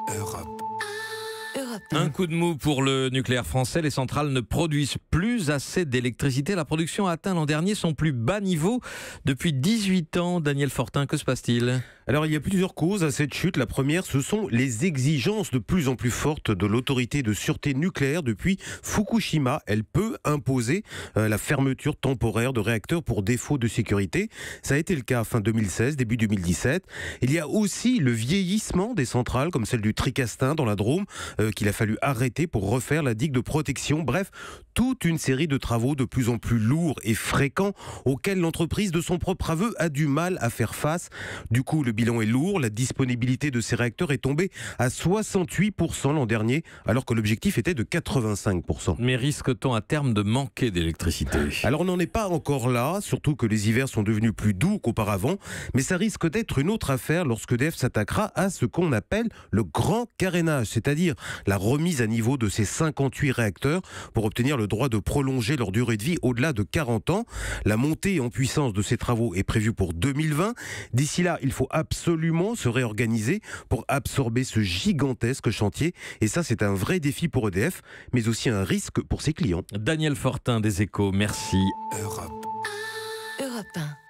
Europe. Un coup de mou pour le nucléaire français. Les centrales ne produisent plus assez d'électricité. La production a atteint l'an dernier son plus bas niveau depuis 18 ans. Daniel Fortin, que se passe-t-il ? Alors, il y a plusieurs causes à cette chute. La première, ce sont les exigences de plus en plus fortes de l'autorité de sûreté nucléaire depuis Fukushima. Elle peut imposer la fermeture temporaire de réacteurs pour défaut de sécurité. Ça a été le cas fin 2016, début 2017. Il y a aussi le vieillissement des centrales, comme celle du Tricastin dans la Drôme, qu'il a fallu arrêter pour refaire la digue de protection. Bref, toute une série de travaux de plus en plus lourds et fréquents auxquels l'entreprise, de son propre aveu, a du mal à faire face. Du coup, le bilan est lourd. La disponibilité de ces réacteurs est tombée à 68% l'an dernier, alors que l'objectif était de 85%. Mais risque-t-on à terme de manquer d'électricité ? Alors, on n'en est pas encore là, surtout que les hivers sont devenus plus doux qu'auparavant. Mais ça risque d'être une autre affaire lorsque EDF s'attaquera à ce qu'on appelle le grand carénage, c'est-à-dire la remise à niveau de ces 58 réacteurs pour obtenir le droit de prolonger leur durée de vie au-delà de 40 ans. La montée en puissance de ces travaux est prévue pour 2020. D'ici là, il faut absolument se réorganiser pour absorber ce gigantesque chantier. Et ça, c'est un vrai défi pour EDF, mais aussi un risque pour ses clients. Daniel Fortin des Échos, merci. Europe. Europe 1.